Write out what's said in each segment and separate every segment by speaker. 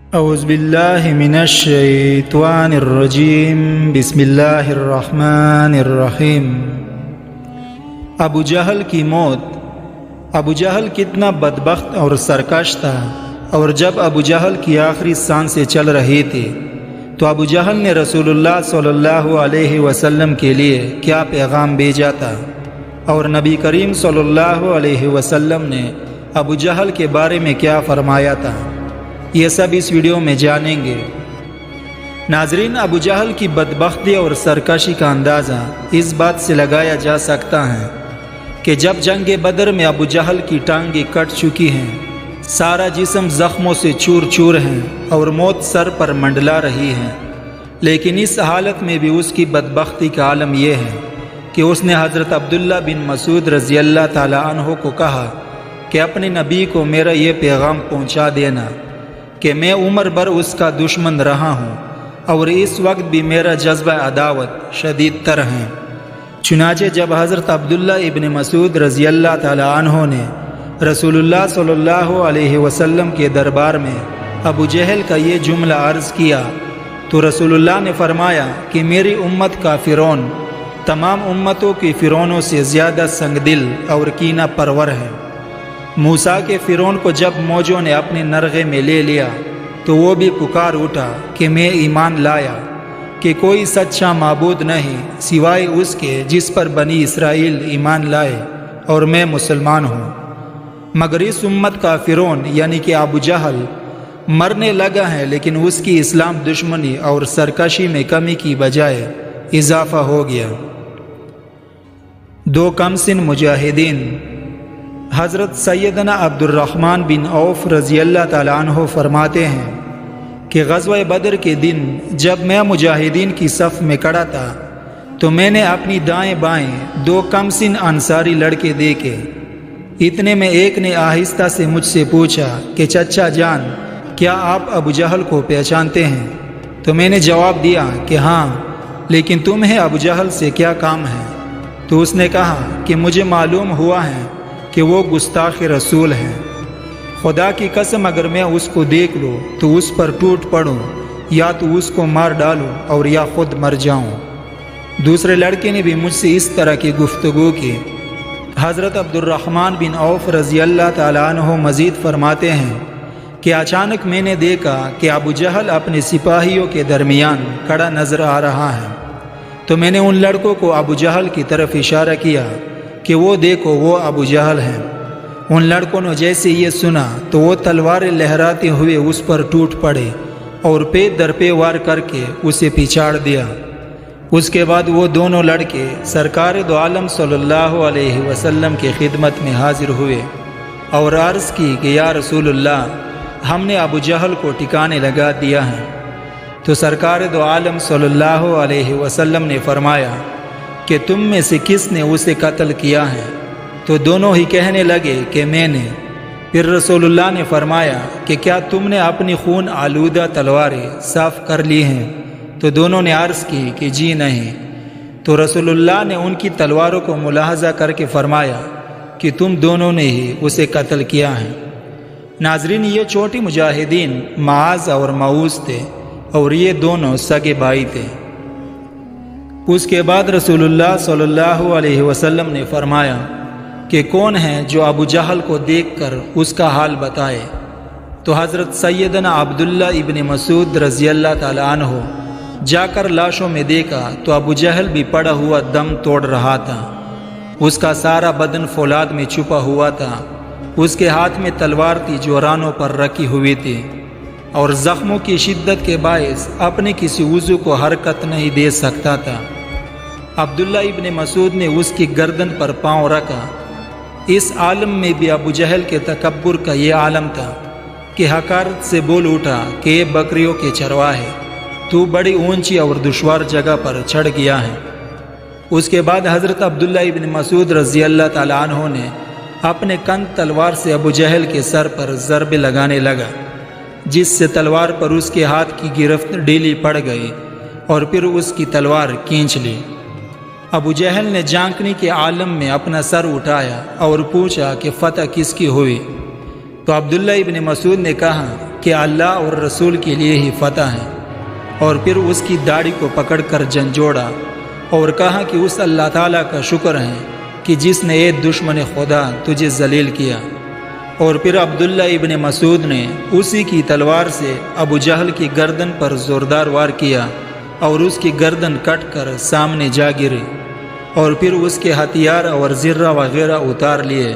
Speaker 1: اعوذ باللہ من الشیطان الرجیم بسم اللہ الرحمن الرحیم۔ ابو جہل کی موت۔ ابو جہل کتنا بدبخت اور سرکش تھا، اور جب ابو جہل کی آخری سانسیں چل رہی تھی تو ابو جہل نے رسول اللہ صلی اللہ علیہ وسلم کے لیے کیا پیغام بھیجا تھا، اور نبی کریم صلی اللہ علیہ وسلم نے ابو جہل کے بارے میں کیا فرمایا تھا، یہ سب اس ویڈیو میں جانیں گے۔ ناظرین، ابو جہل کی بدبختی اور سرکشی کا اندازہ اس بات سے لگایا جا سکتا ہے کہ جب جنگ بدر میں ابو جہل کی ٹانگیں کٹ چکی ہیں، سارا جسم زخموں سے چور چور ہیں اور موت سر پر منڈلا رہی ہے، لیکن اس حالت میں بھی اس کی بدبختی کا عالم یہ ہے کہ اس نے حضرت عبداللہ بن مسعود رضی اللہ تعالی عنہ کو کہا کہ اپنے نبی کو میرا یہ پیغام پہنچا دینا کہ میں عمر بھر اس کا دشمن رہا ہوں، اور اس وقت بھی میرا جذبہ عداوت شدید تر ہے۔ چنانچہ جب حضرت عبداللہ ابن مسعود رضی اللہ تعالی عنہ نے رسول اللہ صلی اللہ علیہ وسلم کے دربار میں ابو جہل کا یہ جملہ عرض کیا تو رسول اللہ نے فرمایا کہ میری امت کا فرعون تمام امتوں کی فرعونوں سے زیادہ سنگ دل اور کینہ پرور ہے۔ موسیٰ کے فرعون کو جب موجوں نے اپنے نرغے میں لے لیا تو وہ بھی پکار اٹھا کہ میں ایمان لایا کہ کوئی سچا معبود نہیں سوائے اس کے جس پر بنی اسرائیل ایمان لائے، اور میں مسلمان ہوں۔ مگر اس امت کا فرعون یعنی کہ ابو جہل مرنے لگا ہے، لیکن اس کی اسلام دشمنی اور سرکشی میں کمی کی بجائے اضافہ ہو گیا۔ دو کم سن مجاہدین۔ حضرت سیدنا عبد الرحمن بن عوف رضی اللہ تعالی عنہ فرماتے ہیں کہ غزوہ بدر کے دن جب میں مجاہدین کی صف میں کھڑا تھا تو میں نے اپنی دائیں بائیں دو کم سن انصاری لڑکے دیکھے۔ اتنے میں ایک نے آہستہ سے مجھ سے پوچھا کہ چچا جان، کیا آپ ابو جہل کو پہچانتے ہیں؟ تو میں نے جواب دیا کہ ہاں، لیکن تمہیں ابو جہل سے کیا کام ہے؟ تو اس نے کہا کہ مجھے معلوم ہوا ہے کہ وہ گستاخ رسول ہیں۔ خدا کی قسم اگر میں اس کو دیکھ لوں تو اس پر ٹوٹ پڑوں، یا تو اس کو مار ڈالوں اور یا خود مر جاؤں۔ دوسرے لڑکے نے بھی مجھ سے اس طرح کی گفتگو کی۔ حضرت عبد الرحمن بن عوف رضی اللہ تعالی عنہ مزید فرماتے ہیں کہ اچانک میں نے دیکھا کہ ابو جہل اپنے سپاہیوں کے درمیان کھڑا نظر آ رہا ہے، تو میں نے ان لڑکوں کو ابو جہل کی طرف اشارہ کیا کہ وہ دیکھو، وہ ابو جہل ہیں۔ ان لڑکوں نے جیسے یہ سنا تو وہ تلواریں لہراتے ہوئے اس پر ٹوٹ پڑے اور پے در پے وار کر کے اسے پچاڑ دیا۔ اس کے بعد وہ دونوں لڑکے سرکار دو عالم صلی اللہ علیہ وسلم کی خدمت میں حاضر ہوئے اور عرض کی کہ یا رسول اللہ، ہم نے ابو جہل کو ٹھکانے لگا دیا ہے۔ تو سرکار دو عالم صلی اللہ علیہ وسلم نے فرمایا کہ تم میں سے کس نے اسے قتل کیا ہے؟ تو دونوں ہی کہنے لگے کہ میں نے۔ پھر رسول اللہ نے فرمایا کہ کیا تم نے اپنی خون آلودہ تلواریں صاف کر لی ہیں؟ تو دونوں نے عرض کی کہ جی نہیں۔ تو رسول اللہ نے ان کی تلواروں کو ملاحظہ کر کے فرمایا کہ تم دونوں نے ہی اسے قتل کیا ہے۔ ناظرین، یہ چھوٹی مجاہدین معاذ اور معوذ تھے، اور یہ دونوں سگے بھائی تھے۔ اس کے بعد رسول اللہ صلی اللہ علیہ وسلم نے فرمایا کہ کون ہے جو ابو جہل کو دیکھ کر اس کا حال بتائے؟ تو حضرت سیدنا عبداللہ ابن مسعود رضی اللہ تعالی عنہ جا کر لاشوں میں دیکھا تو ابو جہل بھی پڑا ہوا دم توڑ رہا تھا۔ اس کا سارا بدن فولاد میں چھپا ہوا تھا، اس کے ہاتھ میں تلوار تھی جو رانوں پر رکھی ہوئی تھی، اور زخموں کی شدت کے باعث اپنے کسی عضو کو حرکت نہیں دے سکتا تھا۔ عبداللہ ابن مسعود نے اس کی گردن پر پاؤں رکھا۔ اس عالم میں بھی ابو جہل کے تکبر کا یہ عالم تھا کہ حقارت سے بول اٹھا کہ اے بکریوں کے چرواہے، تو بڑی اونچی اور دشوار جگہ پر چڑھ گیا ہے۔ اس کے بعد حضرت عبداللہ ابن مسعود رضی اللہ تعالی عنہ نے اپنے کند تلوار سے ابو جہل کے سر پر ضربے لگانے لگا، جس سے تلوار پر اس کے ہاتھ کی گرفت ڈھیلی پڑ گئی اور پھر اس کی تلوار کھینچ لی۔ ابو جہل نے جانکنی کے عالم میں اپنا سر اٹھایا اور پوچھا کہ فتح کس کی ہوئی؟ تو عبداللہ ابن مسعود نے کہا کہ اللہ اور رسول کے لیے ہی فتح ہے، اور پھر اس کی داڑھی کو پکڑ کر جھنجھوڑا اور کہا کہ اس اللہ تعالیٰ کا شکر ہے کہ جس نے ایک دشمن خدا تجھے ذلیل کیا۔ اور پھر عبداللہ ابن مسعود نے اسی کی تلوار سے ابو جہل کی گردن پر زوردار وار کیا اور اس کی گردن کٹ کر سامنے جا گرے، اور پھر اس کے ہتھیار اور زرہ وغیرہ اتار لیے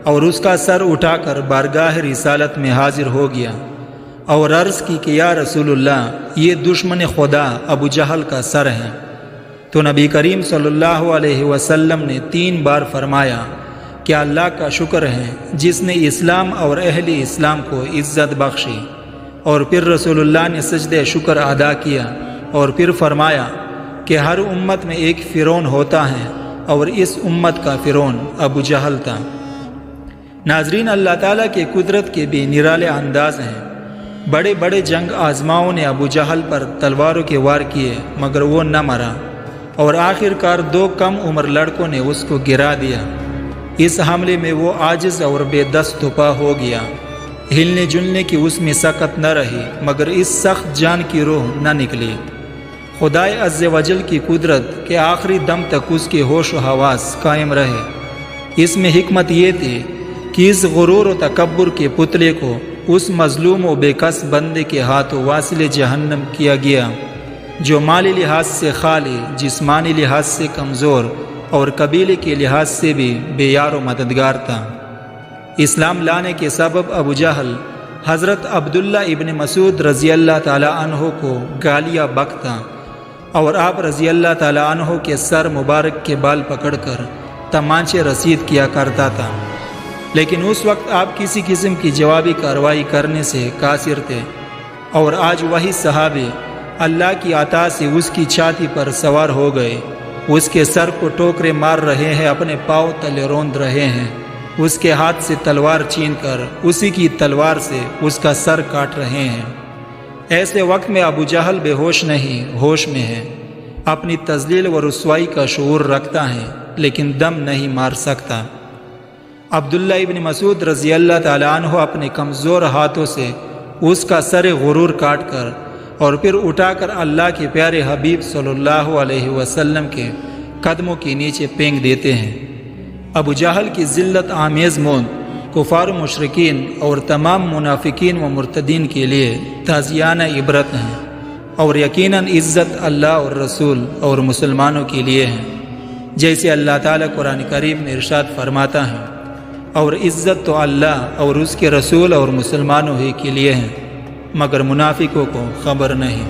Speaker 1: اور اس کا سر اٹھا کر بارگاہ رسالت میں حاضر ہو گیا اور عرض کی کہ یا رسول اللہ، یہ دشمن خدا ابو جہل کا سر ہے۔ تو نبی کریم صلی اللہ علیہ وسلم نے 3 بار فرمایا کہ اللہ کا شکر ہے جس نے اسلام اور اہل اسلام کو عزت بخشی، اور پھر رسول اللہ نے سجدہ شکر ادا کیا اور پھر فرمایا کہ ہر امت میں ایک فرعون ہوتا ہے اور اس امت کا فرعون ابو جہل تھا۔ ناظرین، اللہ تعالیٰ کے قدرت کے بھی نرالے انداز ہیں۔ بڑے بڑے جنگ آزماؤں نے ابو جہل پر تلواروں کے وار کیے مگر وہ نہ مرا، اور آخر کار 2 کم عمر لڑکوں نے اس کو گرا دیا۔ اس حملے میں وہ عاجز اور بے دست پا ہو گیا، ہلنے جلنے کی اس میں سکت نہ رہی مگر اس سخت جان کی روح نہ نکلی۔ خدائے عز و جل کی قدرت کہ آخری دم تک اس کے ہوش و حواس قائم رہے۔ اس میں حکمت یہ تھی کہ اس غرور و تکبر کے پتلے کو اس مظلوم و بے کس بندے کے ہاتھوں واصل جہنم کیا گیا، جو مالی لحاظ سے خالی، جسمانی لحاظ سے کمزور اور قبیلے کے لحاظ سے بھی بے یار و مددگار تھا۔ اسلام لانے کے سبب ابو جہل حضرت عبداللہ ابن مسعود رضی اللہ تعالیٰ عنہ کو گالیاں بکتا اور آپ رضی اللہ تعالیٰ عنہ کے سر مبارک کے بال پکڑ کر تمانچے رسید کیا کرتا تھا، لیکن اس وقت آپ کسی قسم کی جوابی کارروائی کرنے سے قاصر تھے، اور آج وہی صحابی اللہ کی عطا سے اس کی چھاتی پر سوار ہو گئے، اس کے سر کو ٹوکرے مار رہے ہیں، اپنے پاؤں تلے روند رہے ہیں، اس کے ہاتھ سے تلوار چھین کر اسی کی تلوار سے اس کا سر کاٹ رہے ہیں۔ ایسے وقت میں ابو جہل بے ہوش نہیں، ہوش میں ہے، اپنی تذلیل و رسوائی کا شعور رکھتا ہے لیکن دم نہیں مار سکتا۔ عبداللہ ابن مسعود رضی اللہ تعالیٰ عنہ اپنے کمزور ہاتھوں سے اس کا سر غرور کاٹ کر اور پھر اٹھا کر اللہ کے پیارے حبیب صلی اللہ علیہ وسلم کے قدموں کے نیچے پھینک دیتے ہیں۔ ابو جہل کی ذلت آمیز موت کفار و مشرکین اور تمام منافقین و مرتدین کے لیے تازیانہ عبرت ہیں، اور یقیناً عزت اللہ اور رسول اور مسلمانوں کے لیے ہے، جیسے اللہ تعالیٰ قرآن کریم میں ارشاد فرماتا ہے، اور عزت تو اللہ اور اس کے رسول اور مسلمانوں ہی کے لیے ہے، مگر منافقوں کو خبر نہیں۔